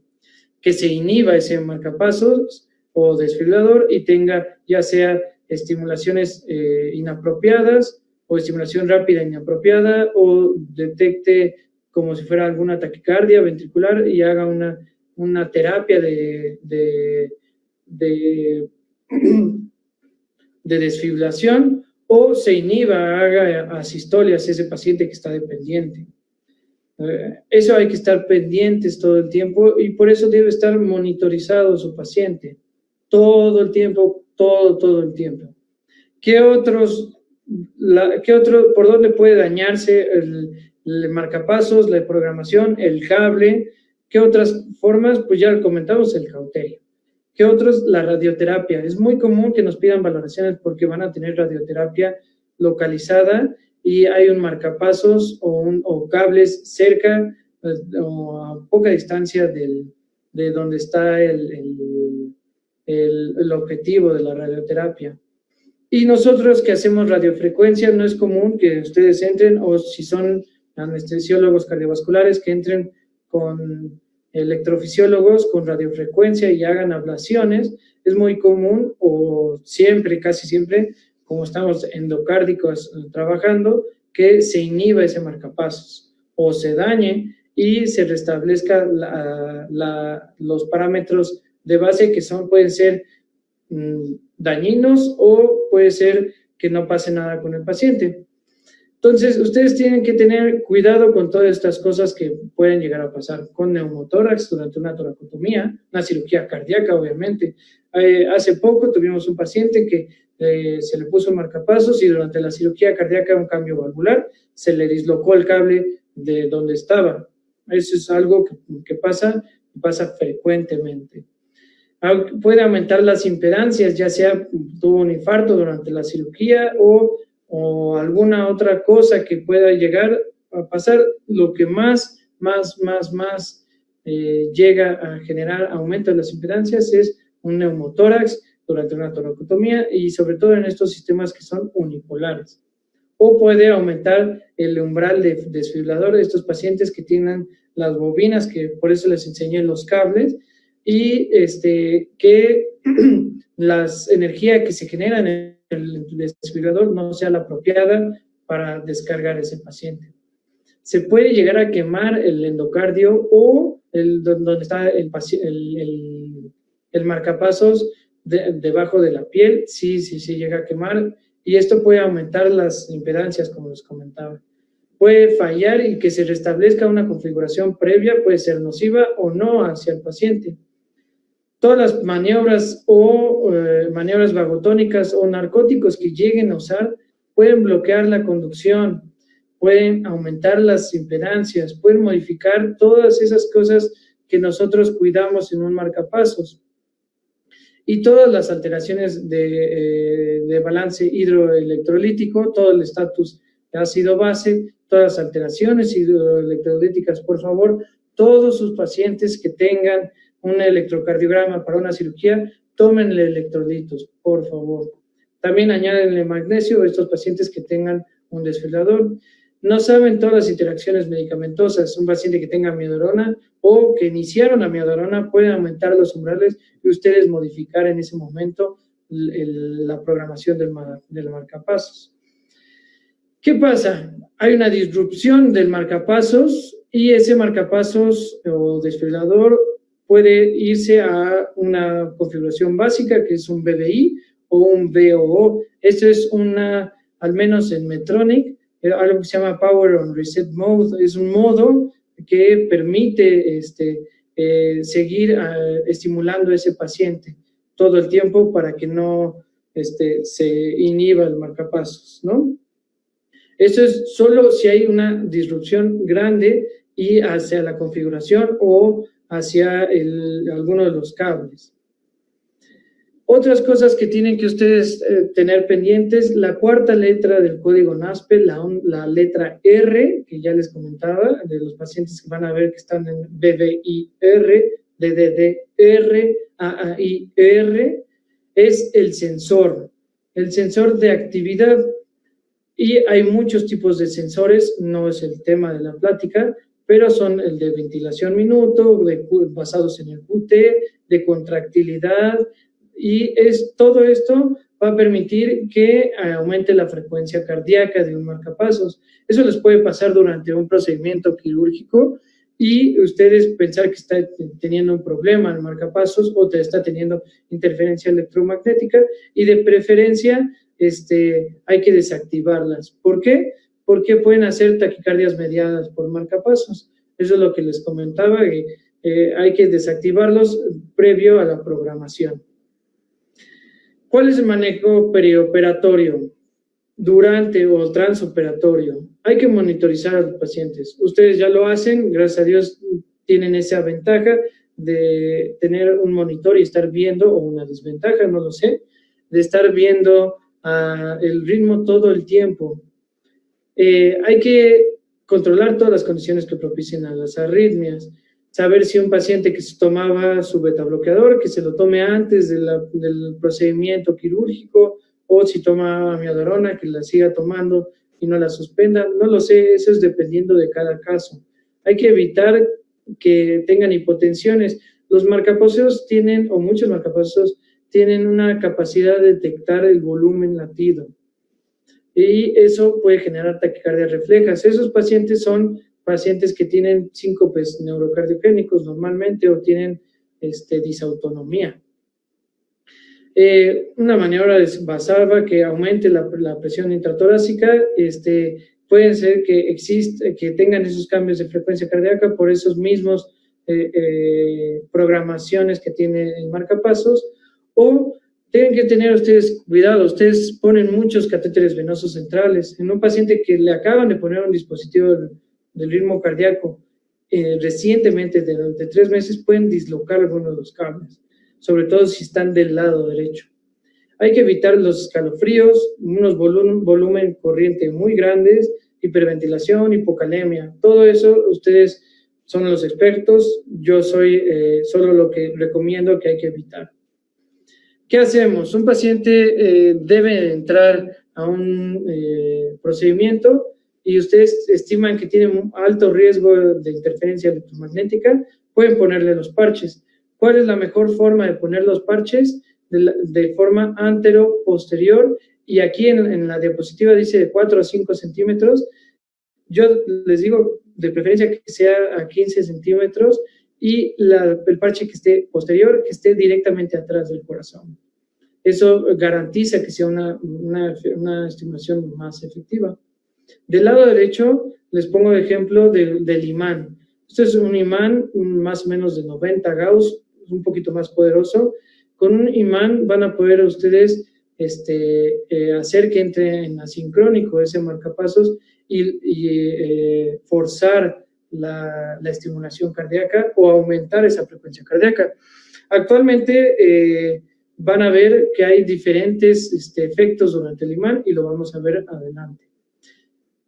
Que se inhiba ese marcapasos o desfibrilador y tenga ya sea estimulaciones inapropiadas o estimulación rápida inapropiada, o detecte como si fuera alguna taquicardia ventricular y haga una terapia de desfibrilación, o se inhiba, haga asistolias ese paciente que está dependiente. Eso hay que estar pendientes todo el tiempo y por eso debe estar monitorizado su paciente todo el tiempo, todo el tiempo. ¿Qué otro, por dónde puede dañarse el marcapasos, la programación, el cable? ¿Qué otras formas? Pues ya comentamos el cauterio. ¿Qué otros? La radioterapia. Es muy común que nos pidan valoraciones porque van a tener radioterapia localizada y hay un marcapasos o cables cerca o a poca distancia de donde está el objetivo de la radioterapia. Y nosotros que hacemos radiofrecuencia, no es común que ustedes entren, o si son anestesiólogos cardiovasculares, que entren con electrofisiólogos con radiofrecuencia y hagan ablaciones. Es muy común, o siempre, casi siempre, como estamos endocárdicos trabajando, que se inhiba ese marcapasos o se dañe y se restablezca los parámetros de base que pueden ser dañinos o puede ser que no pase nada con el paciente. Entonces, ustedes tienen que tener cuidado con todas estas cosas que pueden llegar a pasar con neumotórax durante una toracotomía, una cirugía cardíaca, obviamente. Hace poco tuvimos un paciente que se le puso un marcapasos y durante la cirugía cardíaca, un cambio valvular, se le dislocó el cable de donde estaba. Eso es algo que pasa frecuentemente. Puede aumentar las impedancias, ya sea tuvo un infarto durante la cirugía o alguna otra cosa que pueda llegar a pasar. Lo que más llega a generar aumento de las impedancias es un neumotórax durante una toracotomía y sobre todo en estos sistemas que son unipolares. O puede aumentar el umbral de desfibrilador de estos pacientes que tienen las bobinas, que por eso les enseñé los cables, y que la energía que se genera en el desfibrilador no sea la apropiada para descargar ese paciente. Se puede llegar a quemar el endocardio o donde está el marcapasos debajo de la piel, sí llega a quemar, y esto puede aumentar las impedancias, como les comentaba. Puede fallar y que se restablezca una configuración previa, puede ser nociva o no hacia el paciente. Todas las maniobras o maniobras vagotónicas o narcóticos que lleguen a usar pueden bloquear la conducción, pueden aumentar las impedancias, pueden modificar todas esas cosas que nosotros cuidamos en un marcapasos. Y todas las alteraciones de balance hidroelectrolítico, todo el estatus de ácido-base, todas las alteraciones hidroelectrolíticas, por favor, todos sus pacientes que tengan un electrocardiograma para una cirugía, tómenle electrolitos, por favor. También añádenle magnesio a estos pacientes que tengan un desfibrilador. No saben todas las interacciones medicamentosas. Un paciente que tenga amiodarona o que iniciaron amiodarona pueden aumentar los umbrales y ustedes modificar en ese momento la programación del marcapasos. ¿Qué pasa? Hay una disrupción del marcapasos y ese marcapasos o desfibrilador puede irse a una configuración básica que es un BDI o un VOO. Esto es una, al menos en Medtronic, algo que se llama Power on Reset Mode. Es un modo que permite seguir estimulando a ese paciente todo el tiempo para que no se inhiba el marcapasos, ¿no? Eso es solo si hay una disrupción grande y hacia la configuración o hacia alguno de los cables. Otras cosas que tienen que ustedes tener pendientes, la cuarta letra del código NASPE, la letra R, que ya les comentaba, de los pacientes que van a ver que están en BBIR, DDDR, AAIR, es el sensor de actividad. Y hay muchos tipos de sensores, no es el tema de la plática, pero son el de ventilación minuto, basados en el QT, de contractilidad, y todo esto va a permitir que aumente la frecuencia cardíaca de un marcapasos. Eso les puede pasar durante un procedimiento quirúrgico y ustedes pensar que está teniendo un problema el marcapasos o está teniendo interferencia electromagnética y de preferencia hay que desactivarlas. ¿Por qué? Porque pueden hacer taquicardias mediadas por marcapasos. Eso es lo que les comentaba, hay que desactivarlos previo a la programación. ¿Cuál es el manejo perioperatorio? Durante o transoperatorio. Hay que monitorizar a los pacientes. Ustedes ya lo hacen, gracias a Dios tienen esa ventaja de tener un monitor y estar viendo, o una desventaja, no lo sé, de estar viendo el ritmo todo el tiempo. Hay que controlar todas las condiciones que propicien a las arritmias, saber si un paciente que se tomaba su beta bloqueador, que se lo tome antes del procedimiento quirúrgico, o si toma amiodarona, que la siga tomando y no la suspenda, no lo sé, eso es dependiendo de cada caso. Hay que evitar que tengan hipotensiones. Los marcapasos tienen, o muchos marcapasos, tienen una capacidad de detectar el volumen latido y eso puede generar taquicardias reflejas. Esos pacientes son pacientes que tienen síncopes neurocardiogénicos normalmente o tienen disautonomía. Una maniobra de Valsalva que aumente la presión intratorácica, puede ser que tengan esos cambios de frecuencia cardíaca por esos mismos programaciones que tiene el marcapasos, o tienen que tener ustedes cuidado, ustedes ponen muchos catéteres venosos centrales. En un paciente que le acaban de poner un dispositivo del ritmo cardíaco recientemente, durante 3 meses, pueden dislocar algunos de los cables, sobre todo si están del lado derecho. Hay que evitar los escalofríos, unos volumen corriente muy grandes, hiperventilación, hipocalemia. Todo eso ustedes son los expertos, yo soy solo lo que recomiendo que hay que evitar. ¿Qué hacemos? Un paciente debe entrar a un procedimiento y ustedes estiman que tiene un alto riesgo de interferencia electromagnética, pueden ponerle los parches. ¿Cuál es la mejor forma de poner los parches? De forma antero-posterior, y aquí en la diapositiva dice de 4 a 5 centímetros. Yo les digo de preferencia que sea a 15 centímetros y el parche que esté posterior, que esté directamente atrás del corazón. Eso garantiza que sea una estimulación más efectiva. Del lado derecho les pongo de ejemplo del imán. Este es un imán más o menos de 90 Gauss, un poquito más poderoso. Con un imán van a poder ustedes hacer que entre en asincrónico ese marcapasos y forzar la estimulación cardíaca o aumentar esa frecuencia cardíaca. Actualmente van a ver que hay diferentes efectos durante el imán y lo vamos a ver adelante.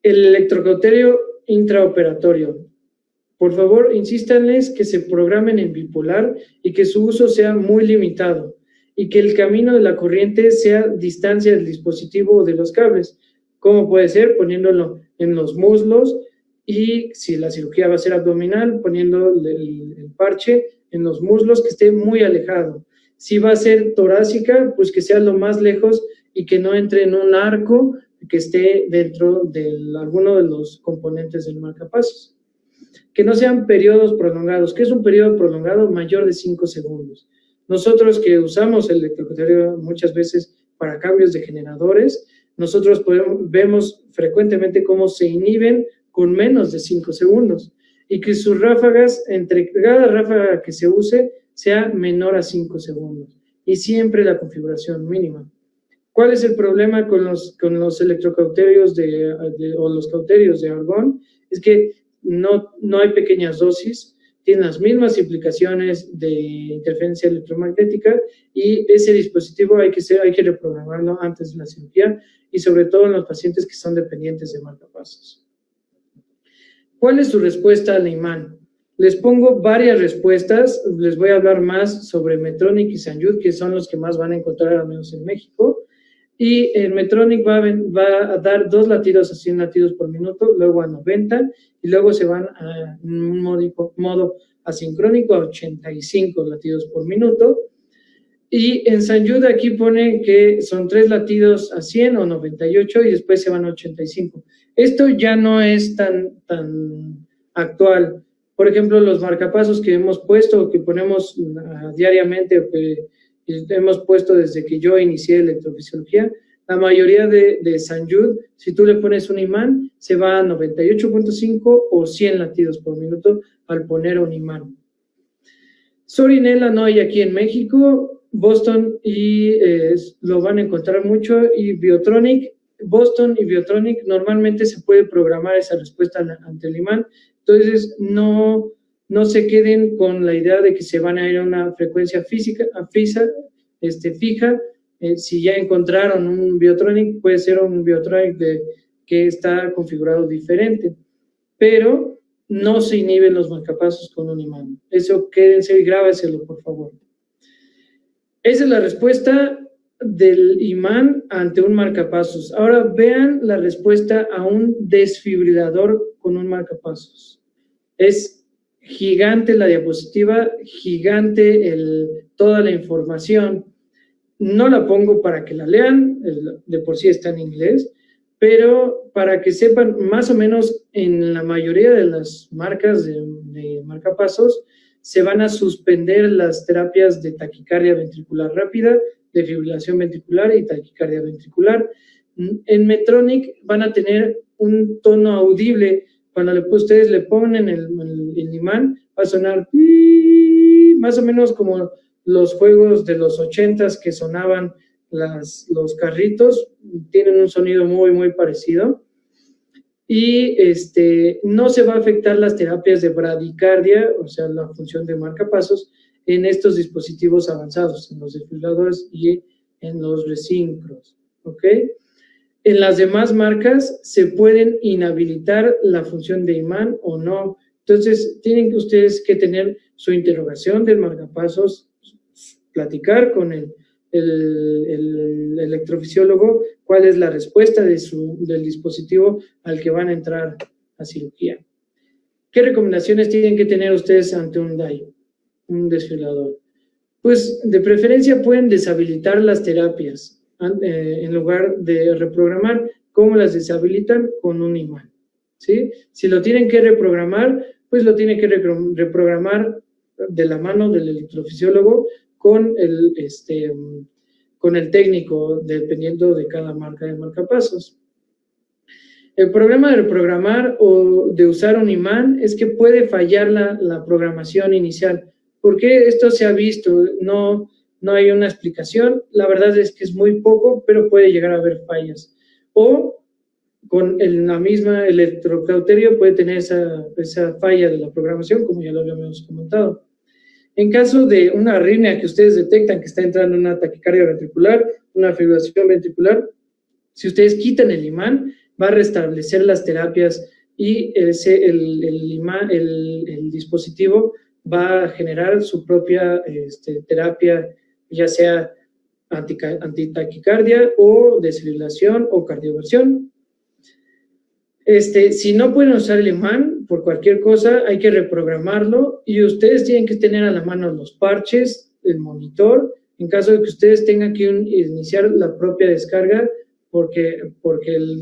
El electrocauterio intraoperatorio. Por favor, insístanles que se programen en bipolar y que su uso sea muy limitado y que el camino de la corriente sea distancia del dispositivo o de los cables. ¿Cómo puede ser? Poniéndolo en los muslos, y si la cirugía va a ser abdominal, poniendo el parche en los muslos, que esté muy alejado. Si va a ser torácica, pues que sea lo más lejos y que no entre en un arco que esté dentro de alguno de los componentes del marcapasos. Que no sean periodos prolongados. ¿Qué es un periodo prolongado? Mayor de 5 segundos. Nosotros que usamos el electrocautario muchas veces para cambios de generadores, nosotros vemos frecuentemente cómo se inhiben con menos de 5 segundos y que sus ráfagas, entre cada ráfaga que se use, sea menor a 5 segundos y siempre la configuración mínima. ¿Cuál es el problema con los electrocauterios o los cauterios de argón? Es que no hay pequeñas dosis, tienen las mismas implicaciones de interferencia electromagnética y ese dispositivo hay que reprogramarlo antes de la cirugía y sobre todo en los pacientes que son dependientes de marcapasos. ¿Cuál es su respuesta al imán? Les pongo varias respuestas, les voy a hablar más sobre Medtronic y Sanjud, que son los que más van a encontrar, al menos en México. Y el Medtronic va a dar 2 latidos a 100 latidos por minuto, luego a 90, y luego se van a un modo asincrónico a 85 latidos por minuto. Y en Sanjud aquí pone que son 3 latidos a 100 o 98 y después se van a 85. Esto ya no es tan actual. Por ejemplo, los marcapasos que hemos puesto o que ponemos diariamente o que hemos puesto desde que yo inicié electrofisiología, la mayoría de Sanjud, si tú le pones un imán, se va a 98.5 o 100 latidos por minuto al poner un imán. Sorinela no hay aquí en México, Boston y lo van a encontrar mucho, y Biotronic, Boston y Biotronic normalmente se puede programar esa respuesta ante el imán, entonces no se queden con la idea de que se van a ir a una frecuencia fija. Si ya encontraron un Biotronic, puede ser un Biotronic que está configurado diferente, pero no se inhiben los marcapasos con un imán. Eso quédense y grábenselo, por favor. Esa es la respuesta del imán ante un marcapasos. Ahora vean la respuesta a un desfibrilador con un marcapasos. Es gigante la diapositiva, gigante toda la información. No la pongo para que la lean, de por sí está en inglés, pero para que sepan más o menos en la mayoría de las marcas de marcapasos se van a suspender las terapias de taquicardia ventricular rápida, de fibrilación ventricular y taquicardia ventricular. En Medtronic van a tener un tono audible. Cuando ustedes le ponen el imán, va a sonar más o menos como los juegos de los 80s que sonaban los carritos, tienen un sonido muy, muy parecido. Y no se va a afectar las terapias de bradicardia, o sea, la función de marcapasos, en estos dispositivos avanzados, en los desfibriladores y en los resíncros, ¿ok? En las demás marcas se pueden inhabilitar la función de imán o no. Entonces, tienen ustedes que tener su interrogación del marcapasos, platicar con el electrofisiólogo cuál es la respuesta del dispositivo al que van a entrar a cirugía. ¿Qué recomendaciones tienen que tener ustedes ante un DAI, un desfibrilador? Pues de preferencia pueden deshabilitar las terapias en lugar de reprogramar. ¿Cómo las deshabilitan? Con un imán, ¿sí? Si lo tienen que reprogramar, pues lo tienen que reprogramar de la mano del electrofisiólogo con el técnico, dependiendo de cada marca de marcapasos. El problema de reprogramar o de usar un imán es que puede fallar la programación inicial. ¿Por qué esto se ha visto? No hay una explicación. La verdad es que es muy poco, pero puede llegar a haber fallas. O con la misma electrocauterio puede tener esa falla de la programación, como ya lo habíamos comentado. En caso de una arritmia que ustedes detectan que está entrando una taquicardia ventricular, una fibrilación ventricular, si ustedes quitan el imán, va a restablecer las terapias y el dispositivo va a generar su propia terapia, ya sea antitaquicardia o desfibrilación o cardioversión. Si no pueden usar el imán por cualquier cosa, hay que reprogramarlo y ustedes tienen que tener a la mano los parches, el monitor, en caso de que ustedes tengan que iniciar la propia descarga porque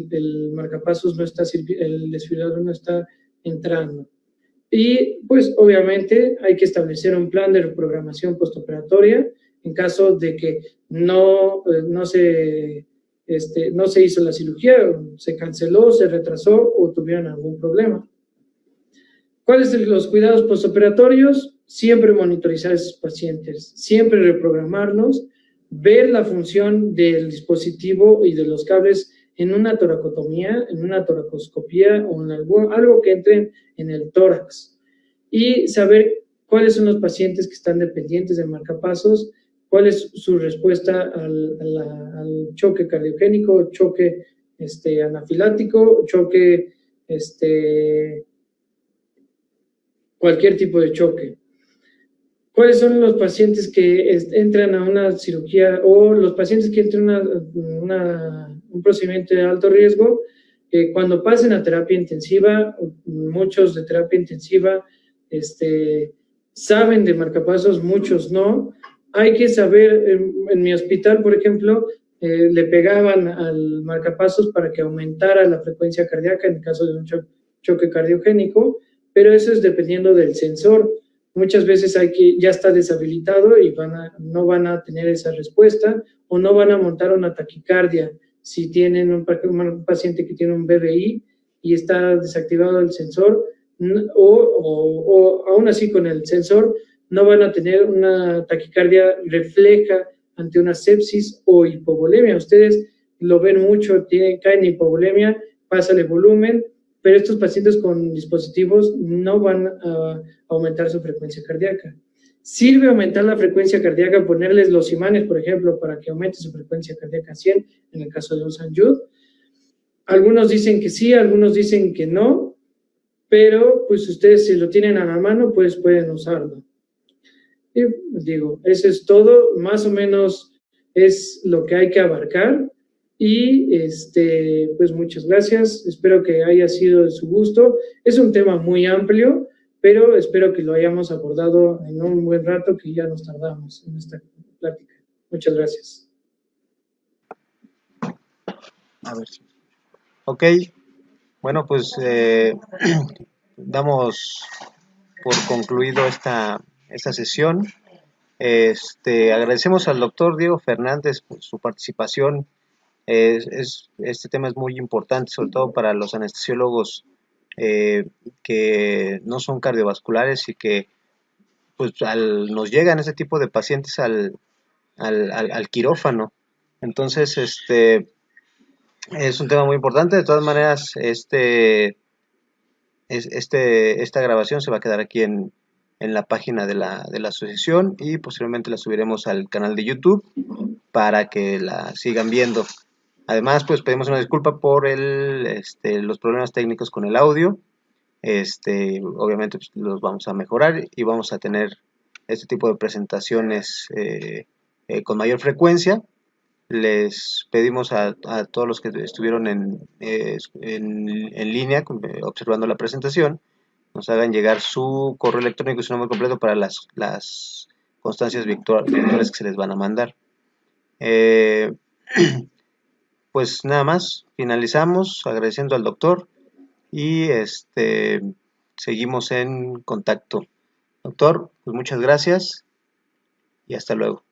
el marcapasos no está, el desfibrilador no está entrando. Y pues obviamente hay que establecer un plan de reprogramación postoperatoria en caso de que no se hizo la cirugía, se canceló, se retrasó o tuvieron algún problema. ¿Cuáles son los cuidados postoperatorios? Siempre monitorizar a esos pacientes, siempre reprogramarlos, ver la función del dispositivo y de los cables en una toracotomía, en una toracoscopía o en algo que entre en el tórax. Y saber cuáles son los pacientes que están dependientes de marcapasos, cuál es su respuesta al choque cardiogénico, choque anafilático, choque, cualquier tipo de choque. ¿Cuáles son los pacientes que entran a una cirugía o los pacientes que entran a un procedimiento de alto riesgo? Cuando pasen a terapia intensiva, muchos de terapia intensiva saben de marcapasos, muchos no. Hay que saber, en mi hospital, por ejemplo, le pegaban al marcapasos para que aumentara la frecuencia cardíaca en el caso de un choque cardiogénico, pero eso es dependiendo del sensor. Muchas veces ya está deshabilitado y no van a tener esa respuesta o no van a montar una taquicardia si tienen un paciente que tiene un BBI y está desactivado el sensor, o aún así con el sensor no van a tener una taquicardia refleja ante una sepsis o hipovolemia. Ustedes lo ven mucho, caen en hipovolemia, pásale volumen, pero estos pacientes con dispositivos no van a aumentar su frecuencia cardíaca. Sirve aumentar la frecuencia cardíaca, ponerles los imanes, por ejemplo, para que aumente su frecuencia cardíaca a 100, en el caso de un St. Jude. Algunos dicen que sí, algunos dicen que no, pero pues ustedes si lo tienen a la mano, pues pueden usarlo. Y digo, eso es todo, más o menos es lo que hay que abarcar. Y pues muchas gracias, espero que haya sido de su gusto. Es un tema muy amplio, pero espero que lo hayamos abordado en un buen rato, que ya nos tardamos en esta plática. Muchas gracias. A ver. Ok, bueno, pues damos por concluido esta sesión. Agradecemos al doctor Diego Fernández por su participación. Este tema es muy importante, sobre todo para los anestesiólogos que no son cardiovasculares y que pues nos llegan ese tipo de pacientes al quirófano. Entonces, es un tema muy importante. De todas maneras, esta grabación se va a quedar aquí en la página de la asociación y posteriormente la subiremos al canal de YouTube para que la sigan viendo. Además, pues pedimos una disculpa por los problemas técnicos con el audio. Obviamente pues, los vamos a mejorar y vamos a tener este tipo de presentaciones con mayor frecuencia. Les pedimos a todos los que estuvieron en línea observando la presentación, nos hagan llegar su correo electrónico y su nombre completo para las constancias virtuales que se les van a mandar. Pues nada más, finalizamos agradeciendo al doctor y seguimos en contacto. Doctor, pues muchas gracias y hasta luego.